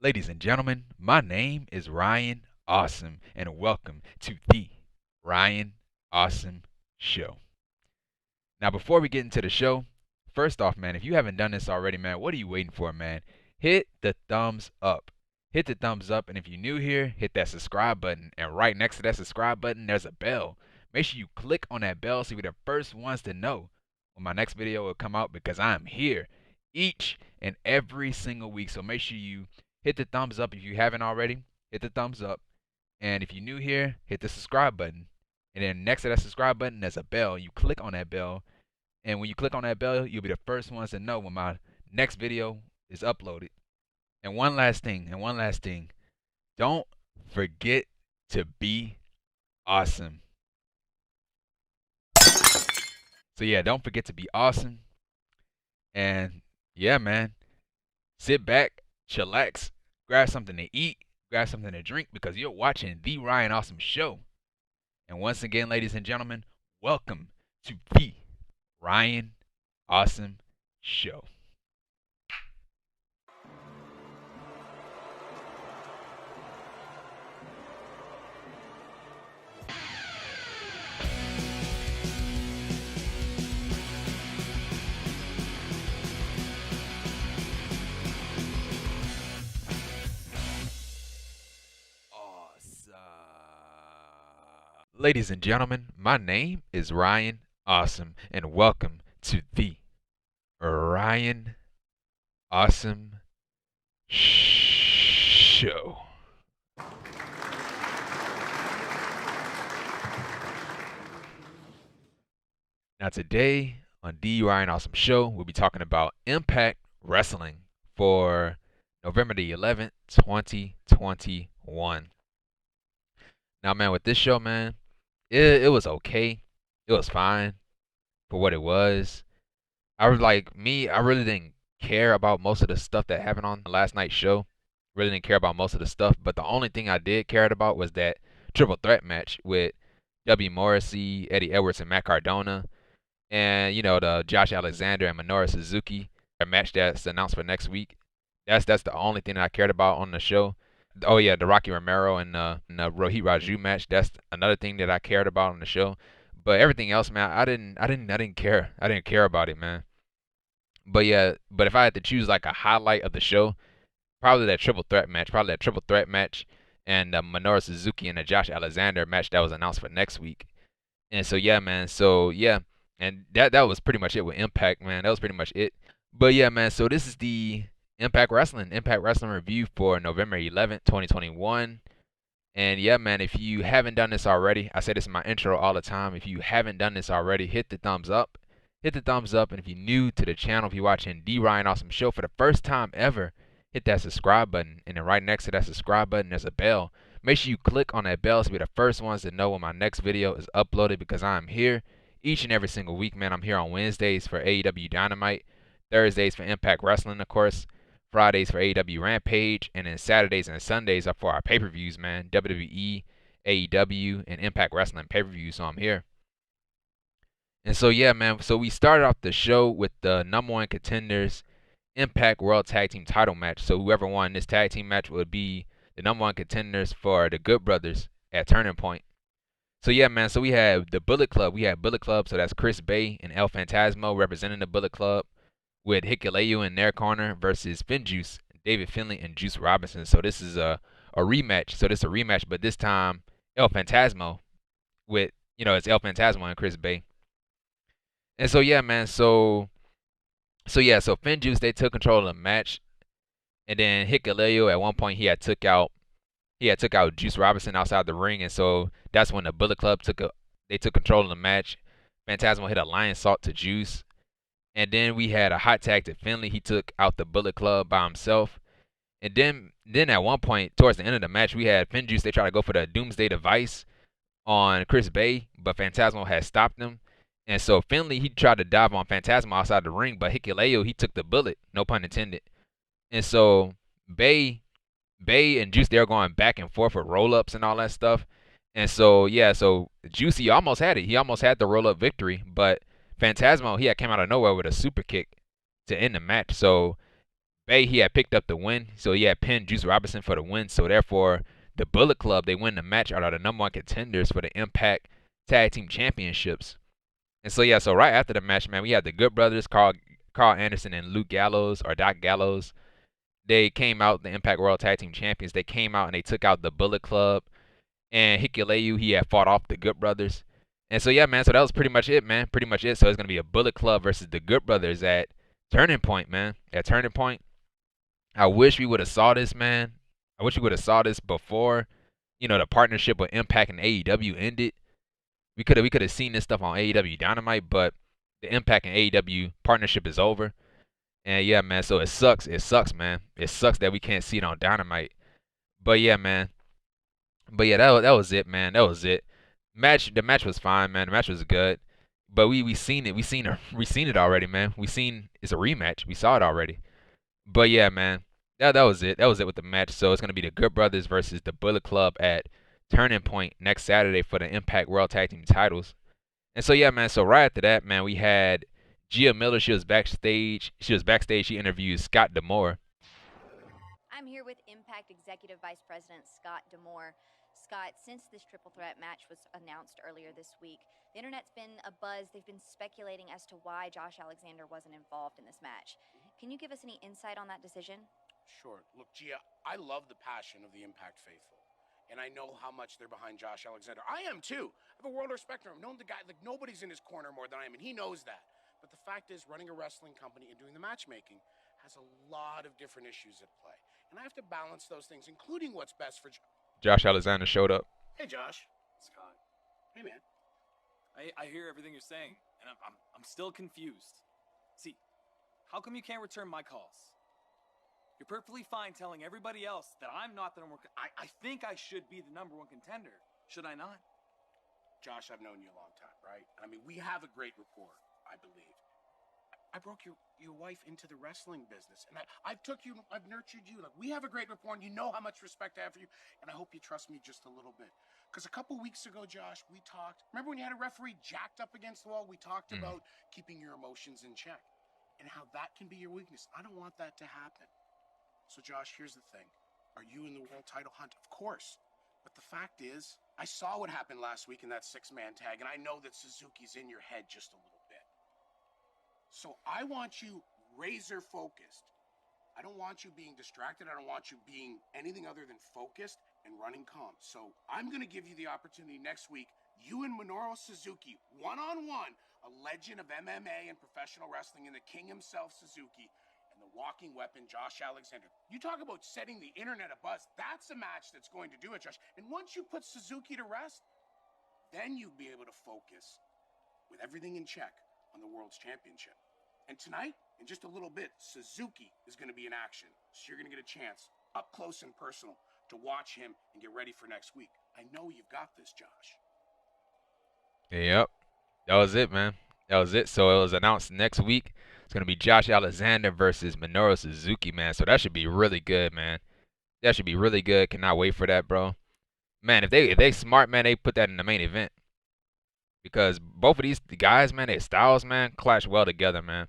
Ladies and gentlemen, my name is Ryan Awesome, and welcome to the Ryan Awesome Show. Now, before we get into the show, first off, man, if you haven't done this already, man, what are you waiting for, man? Hit the thumbs up. Hit the thumbs up, and if you're new here, hit that subscribe button. And right next to that subscribe button, there's a bell. Make sure you click on that bell so you're the first ones to know when my next video will come out because I'm here each and every single week. So make sure you hit the thumbs up if you haven't already. Hit the thumbs up. And if you're new here, hit the subscribe button. And then next to that subscribe button, there's a bell. You click on that bell. And when you click on that bell, you'll be the first ones to know when my next video is uploaded. And one last thing, don't forget to be awesome. So yeah, don't forget to be awesome. And yeah, man, sit back, chillax, grab something to eat, grab something to drink because you're watching the Ryan Awesome Show. And once again, ladies and gentlemen, welcome to the Ryan Awesome Show. Ladies and gentlemen, my name is Ryan Awesome, and welcome to the Ryan Awesome Show. Now today on the Ryan Awesome Show, we'll be talking about Impact Wrestling for November the 11th, 2021. Now, man, with this show, man, it was okay. It was fine for what it was. I really didn't care about most of the stuff that happened on last night's show. Really didn't care about most of the stuff, but the only thing I did care about was that triple threat match with W. Morrissey, Eddie Edwards, and Matt Cardona. And, the Josh Alexander and Minoru Suzuki, a match that's announced for next week. That's the only thing that I cared about on the show. Oh yeah, the Rocky Romero and the Rohit Raju match. That's another thing that I cared about on the show. But everything else, man, I didn't care. I didn't care about it, man. But yeah, but if I had to choose like a highlight of the show, probably that triple threat match. And the Minoru Suzuki and the Josh Alexander match that was announced for next week. And so yeah, man. So yeah, and that was pretty much it with Impact, man. That was pretty much it. But yeah, man. So this is the Impact Wrestling review for November 11th, 2021. And yeah, man, if you haven't done this already, I say this in my intro all the time. If you haven't done this already, hit the thumbs up. Hit the thumbs up. And if you're new to the channel, if you're watching the Ryan Awesome Show for the first time ever, hit that subscribe button. And then right next to that subscribe button, there's a bell. Make sure you click on that bell to be the first ones to know when my next video is uploaded because I'm here each and every single week, man. I'm here on Wednesdays for AEW Dynamite, Thursdays for Impact Wrestling, of course, Fridays for AEW Rampage, and then Saturdays and Sundays are for our pay-per-views, man. WWE, AEW, and Impact Wrestling pay-per-views, so I'm here. And so, yeah, man, so we started off the show with the number one contenders Impact World Tag Team title match. So whoever won this tag team match would be the number one contenders for the Good Brothers at Turning Point. So yeah, man, so we have the Bullet Club. So that's Chris Bay and El Phantasmo representing the Bullet Club, with Hikuleo in their corner versus FinJuice, David Finlay, and Juice Robinson. So this is a rematch. So this is a rematch, but this time El Phantasmo with, it's El Phantasmo and Chris Bay. And so yeah, man, so FinJuice, they took control of the match. And then Hikuleo, at one point, he had took out Juice Robinson outside the ring, and so that's when the Bullet Club took control of the match. Phantasmo hit a lion salt to Juice. And then we had a hot tag to Finlay. He took out the Bullet Club by himself. And then at one point, towards the end of the match, we had FinJuice. They tried to go for the Doomsday Device on Chris Bay, but Phantasmo had stopped him. And so Finlay, he tried to dive on Phantasmo outside the ring, but Hikuleo, he took the bullet, no pun intended. And so Bay and Juice, they were going back and forth with roll-ups and all that stuff. And so, yeah, so Juicy almost had it. He almost had the roll-up victory, but Phantasmo, he had came out of nowhere with a super kick to end the match. So Bay, he had picked up the win, so he had pinned Juice Robinson for the win. So therefore, the Bullet Club, they win the match, are the #1 contenders for the Impact Tag Team Championships. And so yeah, so right after the match, man, we had the Good Brothers, Carl Anderson and Luke Gallows or Doc Gallows. They came out, the Impact World Tag Team Champions. They came out and they took out the Bullet Club. And Hikuleo, he had fought off the Good Brothers. And so yeah, man, so that was pretty much it, man. Pretty much it. So it's gonna be a Bullet Club versus the Good Brothers at Turning Point, man. At Turning Point. I wish we would have saw this, man. I wish we would have saw this before, the partnership with Impact and AEW ended. We could have seen this stuff on AEW Dynamite, but the Impact and AEW partnership is over. And yeah, man, so it sucks. It sucks, man. It sucks that we can't see it on Dynamite. But yeah, man. But yeah, that was it, man. That was it. The match was fine, man. The match was good. But we seen it. We seen it already, man. We seen it's a rematch. We saw it already. But yeah, man. That was it. That was it with the match. So it's gonna be the Good Brothers versus the Bullet Club at Turning Point next Saturday for the Impact World Tag Team titles. And so yeah, man. So right after that, man, we had Gia Miller. She was backstage. She interviewed Scott D'Amore. I'm here with Impact Executive Vice President Scott D'Amore. Scott, since this triple threat match was announced earlier this week, the internet's been abuzz. They've been speculating as to why Josh Alexander wasn't involved in this match. Can you give us any insight on that decision? Sure. Look, Gia, I love the passion of the Impact faithful. And I know how much they're behind Josh Alexander. I am too. I have a world of respect for him. I've known the guy, like nobody's in his corner more than I am, and he knows that. But the fact is, running a wrestling company and doing the matchmaking has a lot of different issues at play. And I have to balance those things, including what's best for Josh Alexander showed up. Hey, Josh. Scott. Hey, man. I hear everything you're saying, and I'm still confused. See, how come you can't return my calls? You're perfectly fine telling everybody else that I'm not the number one. I think I should be the #1 contender. Should I not? Josh, I've known you a long time, right? I mean, we have a great rapport, I believe. I broke your wife into the wrestling business, and I've nurtured you. Like, we have a great rapport, and you know how much respect I have for you, and I hope you trust me just a little bit. Because a couple weeks ago, Josh, we talked. Remember when you had a referee jacked up against the wall? We talked about keeping your emotions in check and how that can be your weakness. I don't want that to happen. So, Josh, here's the thing. Are you in the world title hunt? Of course. But the fact is, I saw what happened last week in that 6-man tag, and I know that Suzuki's in your head just a little bit. So I want you razor focused. I don't want you being distracted. I don't want you being anything other than focused and running calm. So I'm going to give you the opportunity next week, you and Minoru Suzuki, one-on-one, a legend of MMA and professional wrestling, and the king himself, Suzuki, and the walking weapon, Josh Alexander. You talk about setting the internet abuzz. That's a match that's going to do it, Josh. And once you put Suzuki to rest, then you'll be able to focus with everything in check on the World's Championship. And tonight, in just a little bit, Suzuki is going to be in action. So you're going to get a chance, up close and personal, to watch him and get ready for next week. I know you've got this, Josh. Yep. That was it, man. That was it. So it was announced next week. It's going to be Josh Alexander versus Minoru Suzuki, man. So that should be really good, man. That should be really good. Cannot wait for that, bro. Man, if they smart, man, they put that in the main event. Because both of these guys, man, their styles, man, clash well together, man.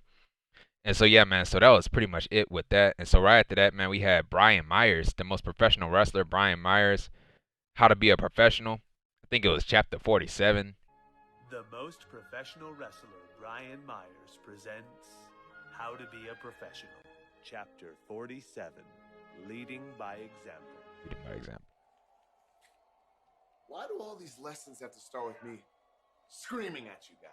And so, yeah, man, so that was pretty much it with that. And so right after that, man, we had Brian Myers, the most professional wrestler, Brian Myers, How to Be a Professional. I think it was chapter 47. The most professional wrestler, Brian Myers, presents How to Be a Professional, chapter 47, Leading by Example. Leading by example. Why do all these lessons have to start with me screaming at you guys?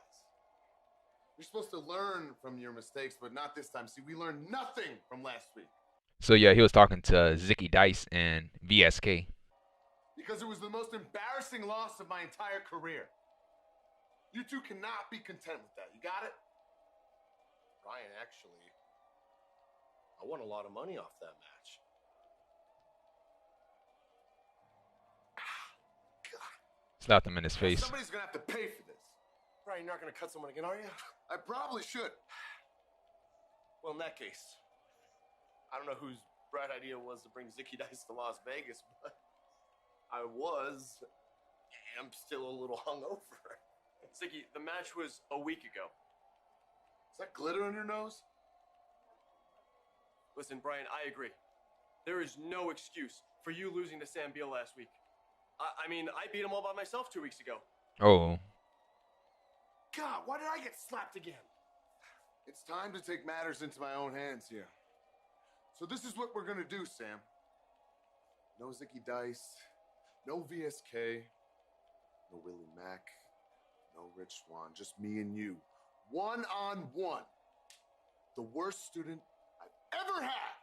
You're supposed to learn from your mistakes, but not this time. See, we learned nothing from last week. So, yeah, he was talking to Zicky Dice and VSK. Because it was the most embarrassing loss of my entire career. You two cannot be content with that. You got it? Ryan, actually, I won a lot of money off that match. Slapped him in his face. Somebody's going to have to pay for this. Ryan, you're not going to cut someone again, are you? I probably should. Well, in that case, I don't know whose bright idea it was to bring Zicky Dice to Las Vegas, but I am still a little hungover. Zicky, the match was a week ago. Is that glitter on your nose? Listen, Brian, I agree. There is no excuse for you losing to Sam Beale last week. I mean, I beat him all by myself 2 weeks ago. Oh. God, why did I get slapped again? It's time to take matters into my own hands here. So this is what we're gonna do, Sam. No Zicky Dice, no VSK, no Willie Mack, no Rich Swann, just me and you. One-on-one. The worst student I've ever had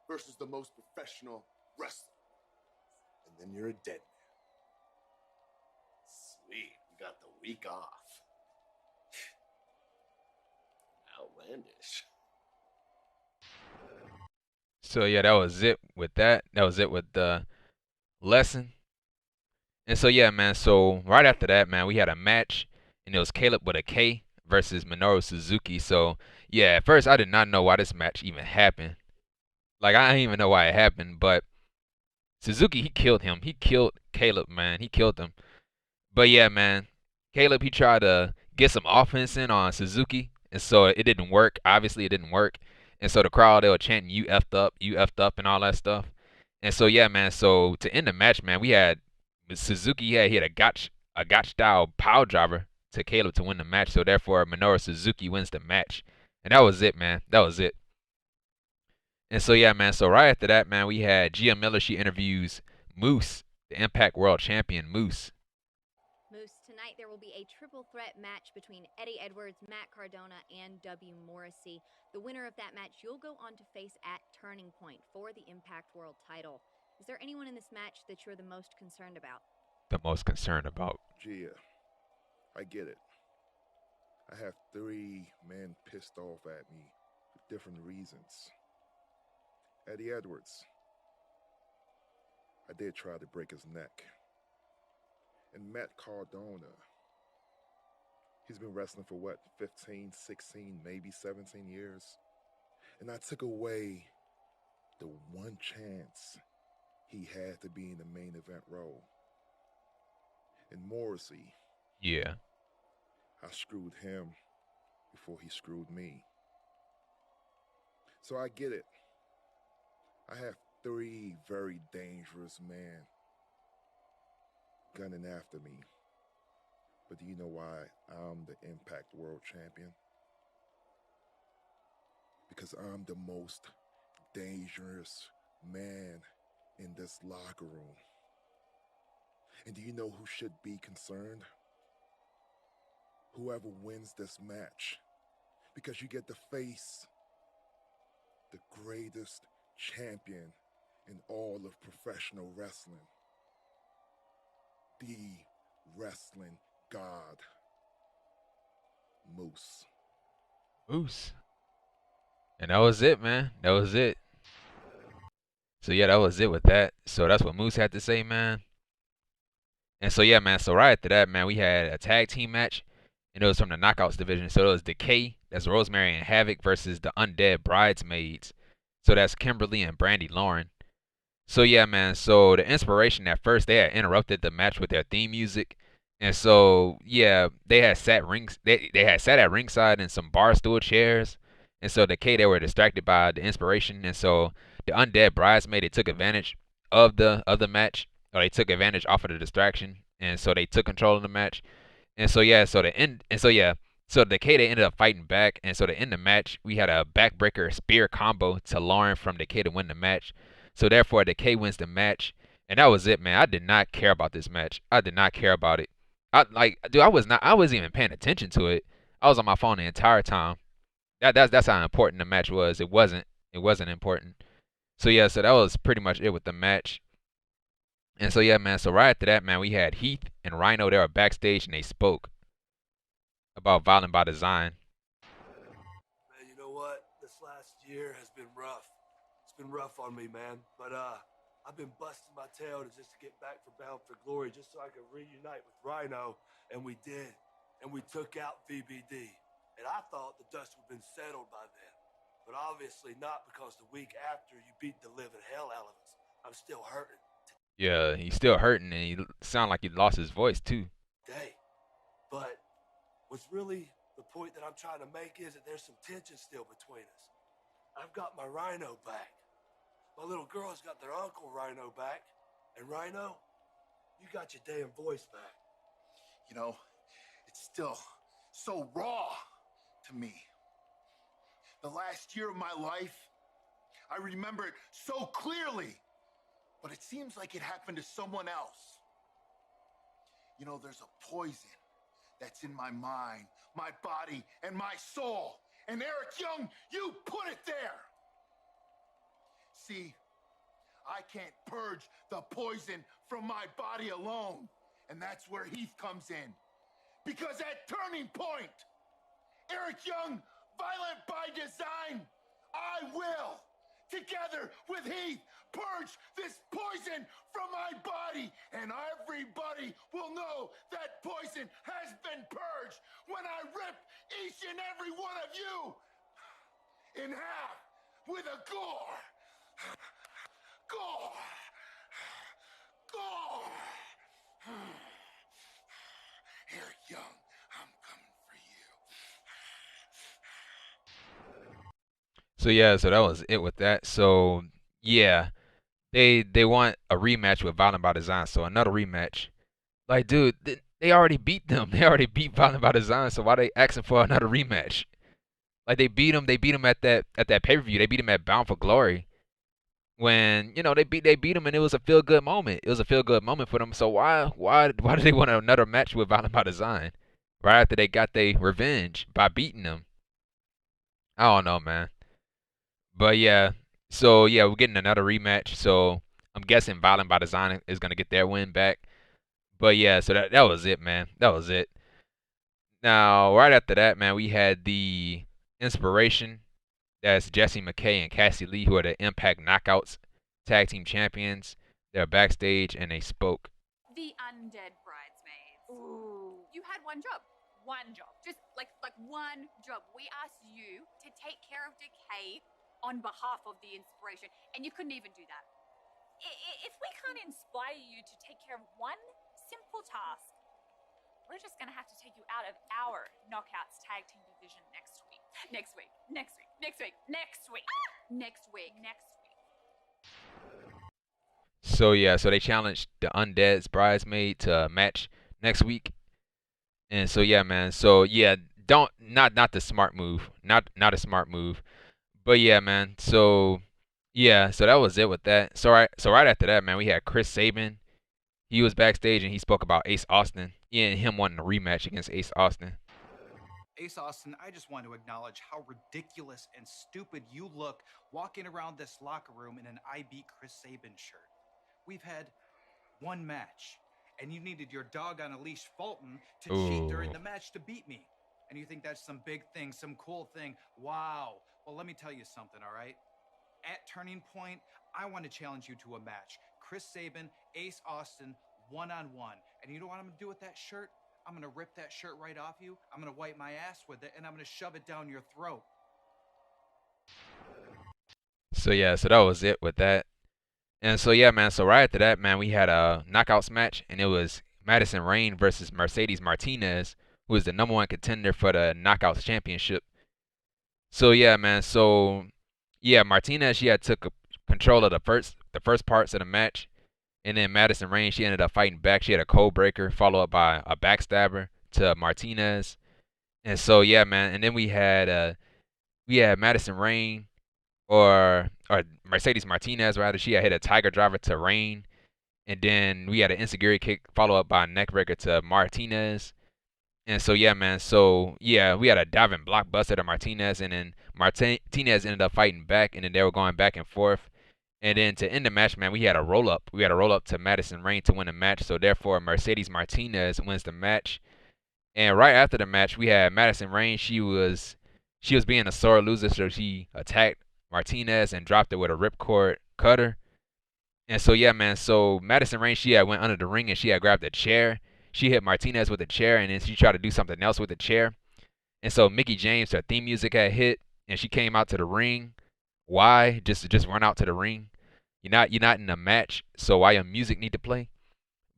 versus the most professional wrestler. And then you're a dead man. Sweet, we got the week off. Outlandish. So yeah, that was it with that. That was it with the lesson. And so yeah, man. So right after that, man, we had a match, and it was Kaleb with a K versus Minoru Suzuki. So yeah, at first I did not know why this match even happened. Like I didn't even know why it happened, but Suzuki, he killed him. He killed Kaleb, man. He killed him. But yeah, man, Kaleb, he tried to get some offense in on Suzuki, and so it didn't work. Obviously, it didn't work. And so the crowd, they were chanting, you effed up, and all that stuff. And so, yeah, man, so to end the match, man, we had Suzuki, he had a gotch style power driver to Kaleb to win the match. So therefore, Minoru Suzuki wins the match. And that was it, man. That was it. And so, yeah, man, so right after that, man, we had Gia Miller. She interviews Moose, the Impact World Champion, Moose. Moose, tonight there will be a triple threat match between Eddie Edwards, Matt Cardona, and W. Morrissey. The winner of that match, you'll go on to face at Turning Point for the Impact World title. Is there anyone in this match that you're the most concerned about? The most concerned about? Gia, I get it. I have 3 men pissed off at me for different reasons. Eddie Edwards, I did try to break his neck. And Matt Cardona, he's been wrestling for what, 15, 16, maybe 17 years? And I took away the one chance he had to be in the main event role. And Morrissey, yeah, I screwed him before he screwed me. So I get it. I have 3 very dangerous men gunning after me. But do you know why I'm the Impact World Champion? Because I'm the most dangerous man in this locker room. And do you know who should be concerned? Whoever wins this match. Because you get to face the greatest champion in all of professional wrestling. The wrestling god, Moose. Moose. And that was it, man. That was it. So yeah, that was it with that. So that's what Moose had to say, man. And so yeah, man. So right after that, man, we had a tag team match, and it was from the Knockouts division. So it was Decay, that's Rosemary and Havok versus the Undead Bridesmaids. So that's Kimberly and Brandy Lauren. So yeah, man. So the IInspiration at first, they had interrupted the match with their theme music, and so yeah, they had sat at ringside in some bar stool chairs, and so Decay, they were distracted by the IInspiration, and so the Undead Bridesmaid, they took advantage of the match, or they took advantage off of the distraction, and so they took control of the match, and so yeah, so Decay, they ended up fighting back, and so to end the match, we had a backbreaker spear combo to Lauren from Decay to win the match. So therefore, Decay wins the match, and that was it, man. I did not care about this match. I did not care about it. I wasn't even paying attention to it. I was on my phone the entire time. That's how important the match was. It wasn't important. So yeah, so that was pretty much it with the match. And so yeah, man. So right after that, man, we had Heath and Rhino. They were backstage and they spoke about Violent by Design. Man, you know what? This last year has been rough. It's been rough on me, man. But I've been busting my tail just to get back for Bound for Glory, just so I could reunite with Rhino, and we did. And we took out VBD. And I thought the dust would have been settled by then. But obviously not, because the week after you beat the living hell out of us. I'm still hurting. Yeah, he's still hurting, and he sounded like he lost his voice too. But what's really the point that I'm trying to make is that there's some tension still between us. I've got my Rhino back. My little girl's got their Uncle Rhino back. And Rhino, you got your damn voice back. You know, it's still so raw to me. The last year of my life, I remember it so clearly, but it seems like it happened to someone else. You know, there's a poison that's in my mind, my body, and my soul. And Eric Young, you put it there. See, I can't purge the poison from my body alone. And that's where Heath comes in. Because at Turning Point, Eric Young, violent by design, I will, together with Heath, purge this poison from my body. And everybody will know that poison has been purged when I rip each and every one of you in half with a gore. Gore. Gore. Eric Young, I'm coming for you. So yeah, so that was it with that. So yeah, they want a rematch with Violent by Design. So another rematch. Like, dude, they already beat them. They already beat Violent by Design. So why are they asking for another rematch? Like they beat them. They beat them at that pay-per-view. They beat them at Bound for Glory. When they beat them and it was a feel good moment. It was a feel good moment for them. So why do they want another match with Violent by Design right after they got their revenge by beating them? I don't know, man. But yeah, so yeah, we're getting another rematch. So I'm guessing Violent by Design is gonna get their win back. But yeah, so that was it, man. That was it. Now right after that, man, we had the Inspiration. That's Jessi, McKay, and Cassi Lee, who are the Impact Knockouts Tag Team Champions. They're backstage and they spoke. The Undead Bridesmaids. Ooh. You had one job. One job. Just like one job. We asked you to take care of Decay on behalf of the Inspiration, and you couldn't even do that. If we can't inspire you to take care of one simple task, we're just going to have to take you out of our Knockouts Tag Team Division next week. Next week. So yeah, so they challenged the Undead's Bridesmaid to a match next week. And so yeah, man. So yeah, not the smart move. Not a smart move. But yeah, man. So yeah, so that was it with that. So right after that, man, we had Chris Sabin. He was backstage and he spoke about Ace Austin and him wanting a rematch against Ace Austin. Ace Austin, I just want to acknowledge how ridiculous and stupid you look walking around this locker room in an I Beat Chris Sabin shirt. We've had one match, and you needed your dog on a leash, Fulton, to cheat during the match to beat me. And you think that's some big thing, some cool thing. Wow. Well, let me tell you something, all right? At Turning Point, I want to challenge you to a match. Chris Sabin, Ace Austin, one-on-one. And you know what I'm going to do with that shirt? I'm going to rip that shirt right off you. I'm going to wipe my ass with it, and I'm going to shove it down your throat. So yeah, so that was it with that. And so yeah, man, so right after that, man, we had a knockouts match, and it was Madison Rayne versus Mercedes Martinez, who is the #1 contender for the Knockouts Championship. So yeah, man, so yeah, Martinez, she had took control of the first parts of the match. And then Madison Rayne, she ended up fighting back. She had a code breaker, followed up by a backstabber to Martinez. And so yeah, man. And then we had Madison Rayne, or Mercedes Martinez rather. She had hit a tiger driver to Rayne. And then we had an insecurity kick, followed up by a neck breaker to Martinez. And so yeah, man. So yeah, we had a diving blockbuster to Martinez, and then Martinez ended up fighting back, and then they were going back and forth. And then to end the match, man, we had a roll-up. We had a roll-up to Madison Rayne to win the match. So therefore, Mercedes Martinez wins the match. And right after the match, we had Madison Rayne. She was being a sore loser, so she attacked Martinez and dropped her with a ripcord cutter. And so yeah, man. So Madison Rayne, she had went under the ring and she had grabbed a chair. She hit Martinez with a chair, and then she tried to do something else with the chair. And so Mickie James, her theme music had hit, and she came out to the ring. Why? Just run out to the ring. You're not in a match, so why your music need to play?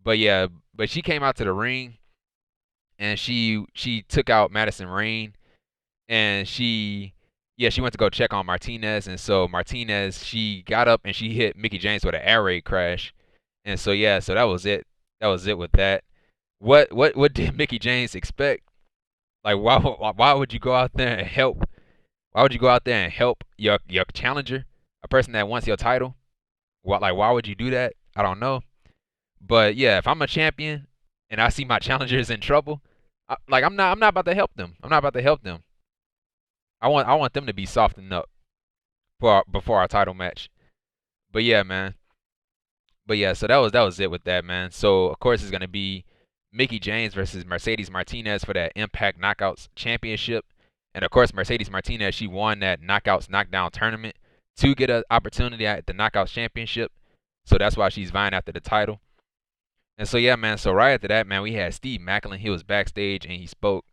But yeah, but she came out to the ring, and she took out Madison Rayne, and she yeah, she went to go check on Martinez, and so Martinez, she got up and she hit Mickie James with an air raid crash, and so yeah, so that was it. That was it with that. What did Mickie James expect? Like why would you go out there and help? Why would you go out there and help your challenger, a person that wants your title? What, like, why would you do that? I don't know. But yeah, if I'm a champion and I see my challengers in trouble, I'm not about to help them. I'm not about to help them. I want them to be softened up before our title match. But yeah, man. But yeah, so that was it with that, man. So of course it's gonna be Mickie James versus Mercedes Martinez for that Impact Knockouts Championship. And of course Mercedes Martinez, she won that Knockouts Knockdown tournament to get an opportunity at the Knockouts Championship. So that's why she's vying after the title. And so yeah, man. So right after that, man, we had Steve Maclin. He was backstage and he spoke.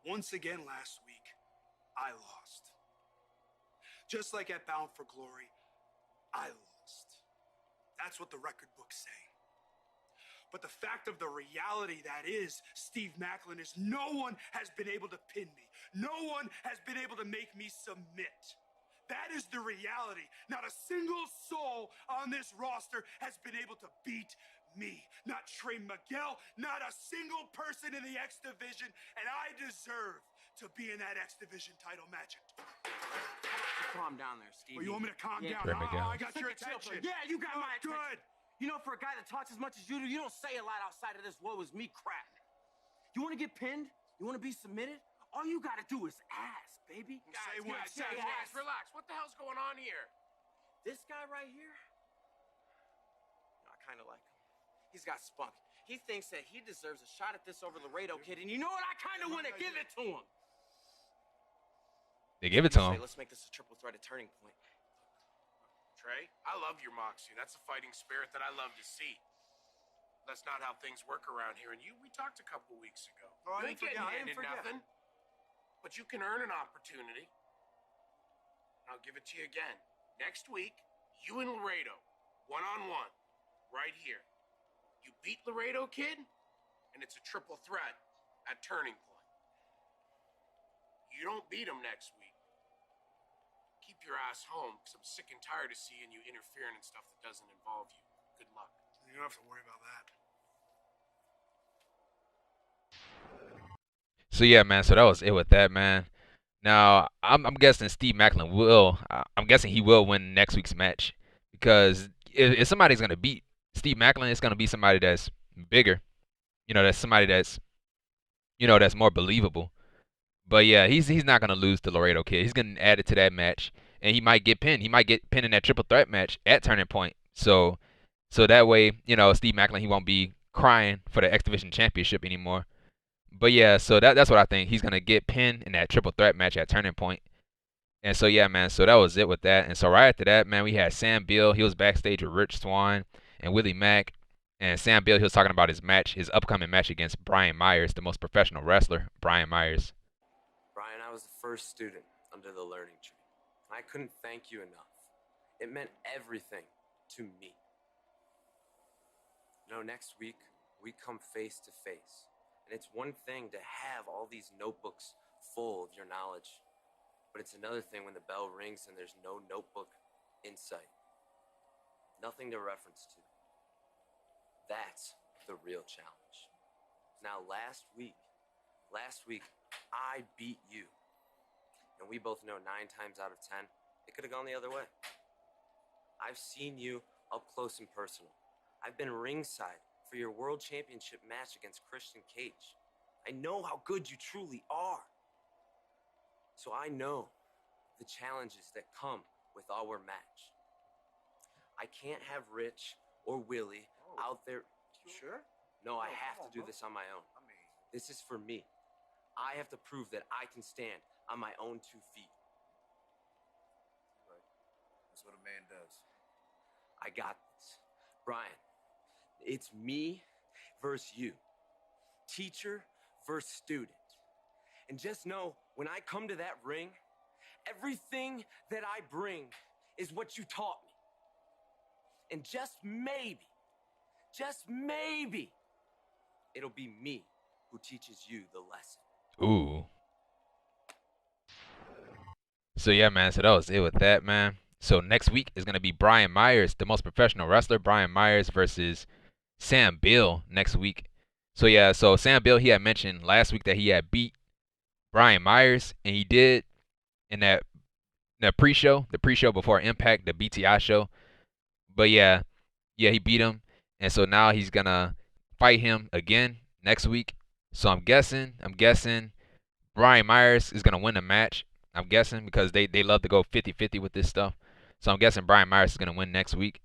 Once again last week, I lost. Just like at Bound for Glory, I lost. That's what the record books say. But the fact of the reality that is, Steve Maclin, is no one has been able to pin me. No one has been able to make me submit. That is the reality. Not a single soul on this roster has been able to beat me. Not Trey Miguel, not a single person in the X Division, and I deserve to be in that X Division title match. Calm down there, Steve. Oh, you want me to calm down? Trey Miguel. I got your attention. Yeah, you got my attention. Good. You know, for a guy that talks as much as you do, you don't say a lot outside of this woe is me crap. You want to get pinned? You want to be submitted? All you got to do is ask, baby. Guys, relax. What the hell's going on here? This guy right here, I kind of like him. He's got spunk. He thinks that he deserves a shot at this over Laredo Kid, and you know what? I kind of want to give it to him. They give it to him. Let's make this a triple threat, a turning point. Trey, I love your moxie. That's a fighting spirit that I love to see. That's not how things work around here. And we talked a couple weeks ago. Oh, I You ain't didn't getting forget. handed nothing. But you can earn an opportunity. I'll give it to you again. Next week, you and Laredo, one-on-one, right here. You beat Laredo Kid, and it's a triple threat at Turning Point. You don't beat him next week. Keep your ass home, because I'm sick and tired of seeing you interfering in stuff that doesn't involve you. Good luck. You don't have to worry about that. So yeah, man. So that was it with that, man. Now I'm guessing Steve Maclin will. I'm guessing he will win next week's match because if somebody's gonna beat Steve Maclin, it's gonna be somebody that's bigger. You know, that's somebody that's that's more believable. But yeah, he's not gonna lose to Laredo Kid. He's gonna add it to that match, and he might get pinned. He might get pinned in that triple threat match at Turning Point. So that way, Steve Maclin, he won't be crying for the X Division Championship anymore. But yeah, so that's what I think. He's gonna get pinned in that triple threat match at Turning Point. And so yeah, man. So that was it with that. And so right after that, man, we had Sam Beale. He was backstage with Rich Swann and Willie Mack. And Sam Beale, he was talking about his upcoming match against Brian Myers, the most professional wrestler, Brian Myers. Brian, I was the first student under the learning tree. I couldn't thank you enough. It meant everything to me. Next week, we come face to face. And it's one thing to have all these notebooks full of your knowledge. But it's another thing when the bell rings and there's no notebook in sight. Nothing to reference to. That's the real challenge. Now, last week, I beat you. And we both know 9 times out of 10, it could have gone the other way. I've seen you up close and personal. I've been ringside for your world championship match against Christian Cage. I know how good you truly are. So I know the challenges that come with our match. I can't have Rich or Willie out there. Sure? No, I have to do this on my own. This is for me. I have to prove that I can stand on my own 2 feet. Right. That's what a man does. I got this. Brian, it's me versus you. Teacher versus student. And just know, when I come to that ring, everything that I bring is what you taught me. And just maybe, it'll be me who teaches you the lesson. Ooh. So yeah, man. So that was it with that, man. So next week is gonna be Brian Myers, the most professional wrestler. Brian Myers versus Sam Beale next week. So yeah, so Sam Beale, he had mentioned last week that he had beat Brian Myers, and he did in that pre-show, the pre-show before Impact, the BTI show. But yeah, he beat him, and so now he's gonna fight him again next week. So I'm guessing Brian Myers is gonna win the match. I'm guessing because they love to go 50-50 with this stuff. So I'm guessing Brian Myers is gonna win next week.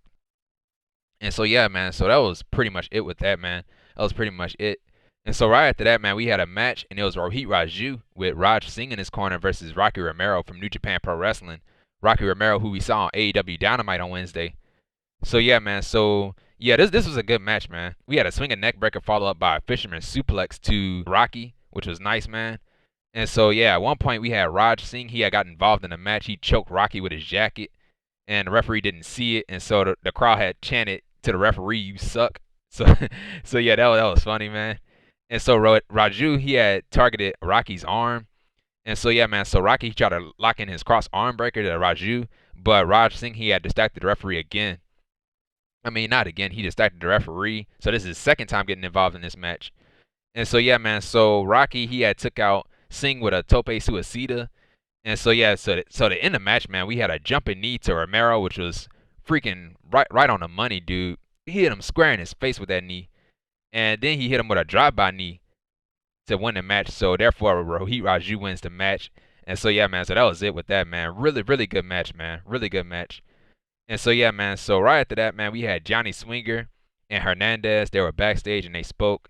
And so yeah, man. So that was pretty much it with that, man. That was pretty much it. And so right after that, man, we had a match, and it was Rohit Raju with Raj Singh in his corner versus Rocky Romero from New Japan Pro Wrestling. Rocky Romero, who we saw on AEW Dynamite on Wednesday. So yeah, man. So yeah, this was a good match, man. We had a swinging neck breaker followed up by a fisherman suplex to Rocky, which was nice, man. And so yeah, at one point we had Raj Singh. He had got involved in the match. He choked Rocky with his jacket, and the referee didn't see it, and so the crowd had chanted to the referee, "You suck." So so yeah, that was funny, man. And so Raju, he had targeted Rocky's arm. And so yeah, man. So Rocky tried to lock in his cross arm breaker to Raju, but Raj Singh, he had distracted the referee again. I mean, not again. He distracted the referee. So this is his second time getting involved in this match. And so yeah, man. So Rocky, he had took out Singh with a tope suicida. And so yeah, so to end the match, man, we had a jumping knee to Romero, which was freaking right on the money, dude. He hit him square in his face with that knee, and then he hit him with a drive-by knee to win the match. So therefore, Rohit Raju wins the match. And so yeah, man. So that was it with that, man. Really good match, man. Really good match. And so yeah, man. So right after that, man, we had Johnny Swinger and Hernandez. They were backstage and they spoke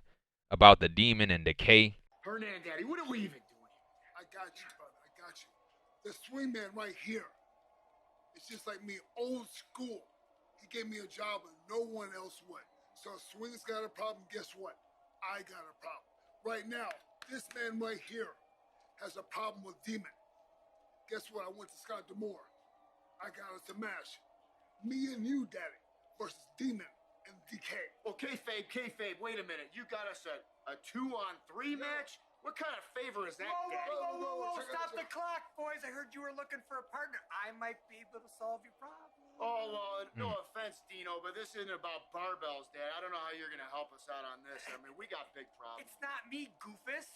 about the Demon and Decay. Hernandez, what are we even doing? I got you, brother. I got you. The swingman right here. It's just like me, old school. He gave me a job and no one else would. So if Swing's got a problem, guess what? I got a problem. Right now, this man right here has a problem with Demon. Guess what? I went to Scott D'Amore. I got us a match. Me and you, Daddy, versus Demon and Decay. Well, kayfabe, wait a minute. You got us a 2-on-3 match? What kind of favor is that, Daddy? Whoa. Stop the clock, boys. I heard you were looking for a partner. I might be able to solve your problem. Oh, no offense, Dino, but this isn't about barbells, Dad. I don't know how you're going to help us out on this. I mean, we got big problems. It's not me, Goofus.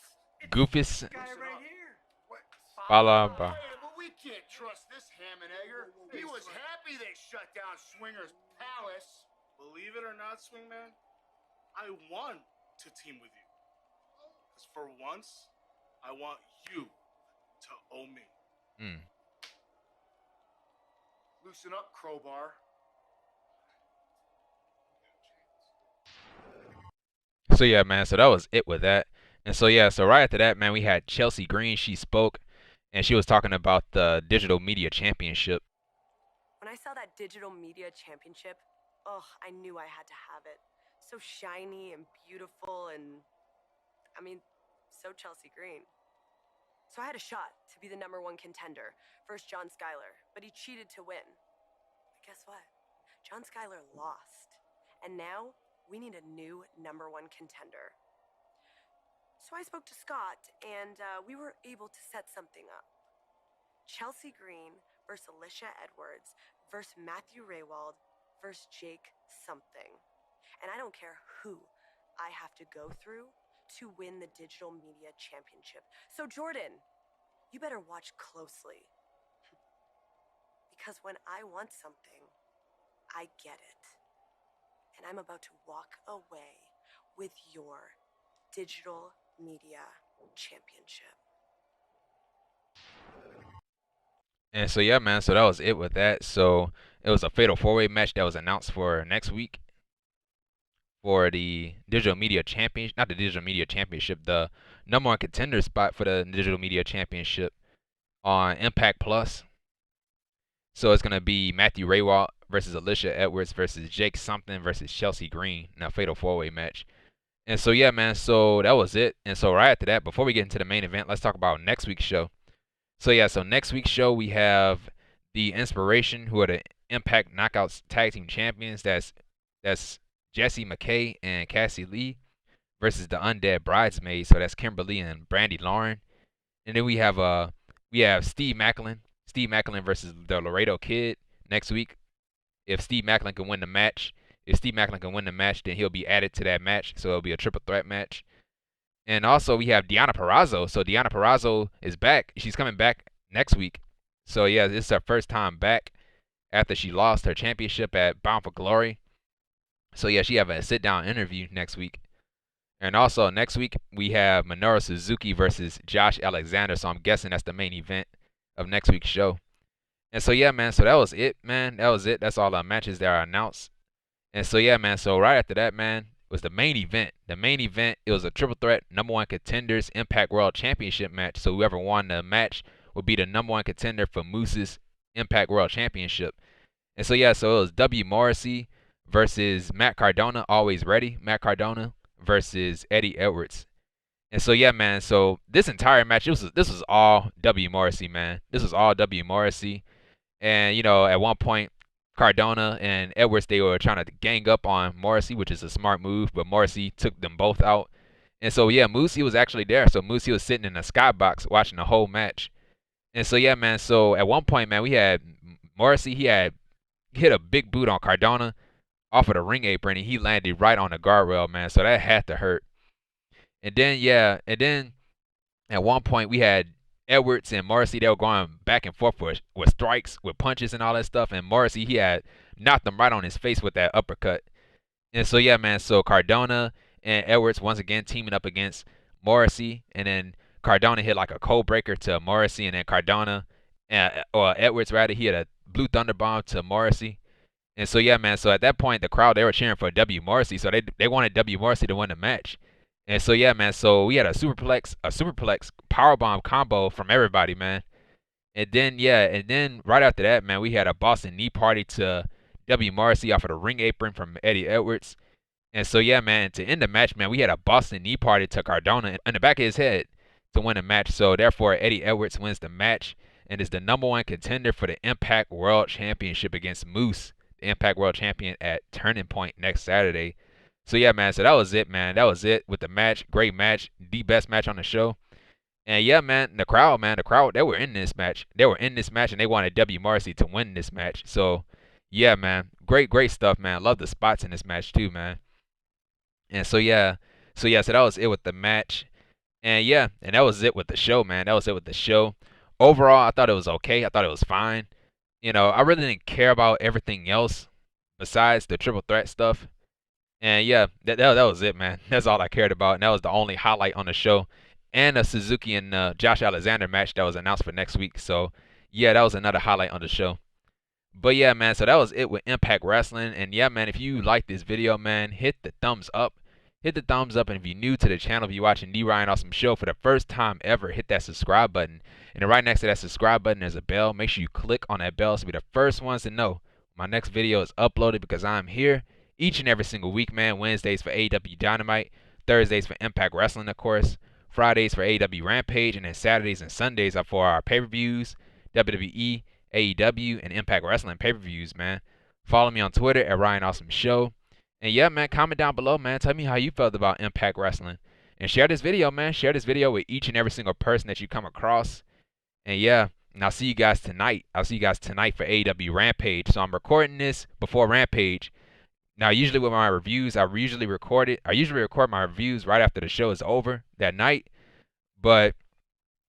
It's Goofus. this guy right here. What? Balaba. But we can't trust this ham and egger. He was happy they shut down Swinger's Palace. Believe it or not, Swingman, I want to team with you. Because for once, I want you to owe me. Loosen up, Crowbar. So yeah, man. So that was it with that. And so yeah, so right after that, man, we had Chelsea Green. She spoke, and she was talking about the Digital Media Championship. When I saw that Digital Media Championship, I knew I had to have it. So shiny and beautiful and, I mean, so Chelsea Green. So I had a shot to be the #1 contender versus John Skyler, but he cheated to win. But guess what? John Skyler lost. And now we need a new #1 contender. So I spoke to Scott, and we were able to set something up. Chelsea Green versus Alicia Edwards versus Matthew Raywald versus Jake something. And I don't care who I have to go through to win the Digital Media Championship. So Jordan, you better watch closely. Because when I want something, I get it. And I'm about to walk away with your Digital Media Championship. And so yeah, man, so that was it with that. So it was a fatal 4-way match that was announced for next week for the Digital Media Championship, not the Digital Media Championship, the #1 contender spot for the Digital Media Championship on Impact Plus. So it's gonna be Matthew Raywald versus Alicia Edwards versus Jake something versus Chelsea Green in a fatal 4-way match. And so yeah, man, so that was it. And so right after that, before we get into the main event, let's talk about next week's show. So yeah, so next week's show we have the IInspiration, who are the Impact Knockouts Tag Team Champions. That's Jessi, McKay, and Cassi Lee versus the Undead Bridesmaids. So that's Kimberly and Brandy Lauren. And then we have Steve Maclin. Steve Maclin versus the Laredo Kid next week. If Steve Maclin can win the match, then he'll be added to that match. So it'll be a triple threat match. And also we have Deonna Purrazzo. So Deonna Purrazzo is back. She's coming back next week. So yeah, this is her first time back after she lost her championship at Bound for Glory. So yeah, she have a sit-down interview next week. And also next week we have Minoru Suzuki versus Josh Alexander. So I'm guessing that's the main event of next week's show. And so yeah, man, so that was it, man. That was it. That's all the matches that are announced. And so yeah, man, so right after that, man, was the main event. The main event, it was a triple threat #1 Contenders Impact World Championship match. So whoever won the match would be the #1 contender for Moose's Impact World Championship. And so yeah, so it was W. Morrissey versus Matt Cardona, always ready. Matt Cardona versus Eddie Edwards. And so yeah, man, so this entire match, this was all W. Morrissey, man. This was all W. Morrissey. And you know, at one point Cardona and Edwards, they were trying to gang up on Morrissey, which is a smart move, but Morrissey took them both out. And so yeah, Moosey was actually there. So Moosey was sitting in the skybox watching the whole match. And so yeah, man, so at one point, man, we had Morrissey, he had hit a big boot on Cardona off of the ring apron, and he landed right on the guardrail, man. So that had to hurt. And then at one point we had Edwards and Morrissey, they were going back and forth with strikes, with punches and all that stuff. And Morrissey, he had knocked him right on his face with that uppercut. And so yeah, man, so Cardona and Edwards once again teaming up against Morrissey, and then Cardona hit like a cold breaker to Morrissey, and then or Edwards rather, he had a blue thunder bomb to Morrissey. And so yeah, man, so at that point the crowd, they were cheering for W. Morrissey, so they wanted W. Morrissey to win the match. And so yeah, man, so we had a superplex powerbomb combo from everybody, man. And then right after that, man, we had a Boston knee party to W. Morrissey off of the ring apron from Eddie Edwards. And so yeah, man, to end the match, man, we had a Boston knee party to Cardona in the back of his head to win the match. So therefore, Eddie Edwards wins the match and is the #1 contender for the Impact World Championship against Moose, the Impact World Champion, at Turning Point next Saturday. So yeah, man, so that was it, man. That was it with the match. Great match. The best match on the show. And yeah, man, the crowd, they were in this match. They were in this match, and they wanted W. Morrissey to win this match. So yeah, man, great stuff, man. Love the spots in this match too, man. And so that was it with the match. And yeah, and that was it with the show, man. That was it with the show. Overall, I thought it was okay. I thought it was fine. You know, I really didn't care about everything else besides the triple threat stuff. And yeah, that was it, man. That's all I cared about. And that was the only highlight on the show. And a Suzuki and Josh Alexander match that was announced for next week. So yeah, that was another highlight on the show. But yeah, man, so that was it with Impact Wrestling. And yeah, man, if you like this video, man, hit the thumbs up. Hit the thumbs up. And if you're new to the channel, if you're watching The Ryan Awesome Show for the first time ever, hit that subscribe button. And then right next to that subscribe button, there's a bell. Make sure you click on that bell so be the first ones to know my next video is uploaded, because I'm here each and every single week, man. Wednesdays for AEW Dynamite, Thursdays for Impact Wrestling, of course, Fridays for AEW Rampage, and then Saturdays and Sundays are for our pay-per-views, WWE, AEW, and Impact Wrestling pay-per-views, man. Follow me on Twitter at Ryan Awesome Show. And yeah, man, comment down below, man. Tell me how you felt about Impact Wrestling. And share this video, man. Share this video with each and every single person that you come across. And yeah, and I'll see you guys tonight. I'll see you guys tonight for AEW Rampage. So I'm recording this before Rampage. Now, usually with my reviews, I usually record my reviews right after the show is over that night. But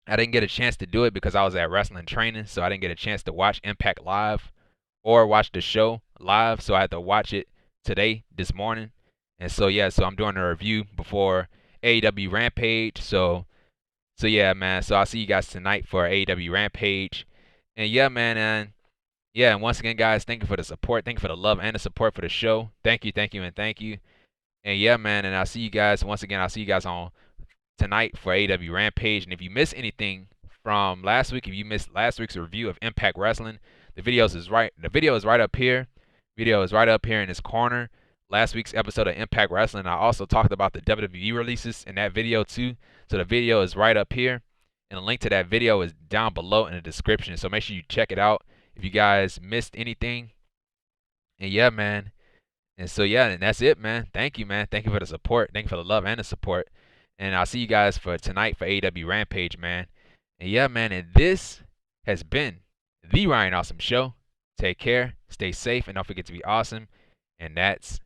I didn't get a chance to do it because I was at wrestling training. So I didn't get a chance to watch Impact live or watch the show live. So I had to watch it today, this morning. And so yeah, so I'm doing a review before AEW Rampage. So yeah, man. So I'll see you guys tonight for AEW Rampage. And yeah, man, and yeah, and once again, guys, thank you for the support. Thank you for the love and the support for the show. Thank you, and thank you. And yeah, man, and I'll see you guys once again. I'll see you guys on tonight for AEW Rampage. And if you missed anything from last week, if you missed last week's review of Impact Wrestling, the video is right up here. Video is right up here in this corner. Last week's episode of Impact Wrestling. I also talked about the WWE releases in that video too. So the video is right up here. And the link to that video is down below in the description. So make sure you check it out if you guys missed anything. And yeah, man. And so yeah, and that's it, man. Thank you, man. Thank you for the support. Thank you for the love and the support. And I'll see you guys for tonight for AEW Rampage, man. And yeah, man. And this has been the Ryan Awesome Show. Take care, stay safe, and don't forget to be awesome. And that's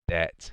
that.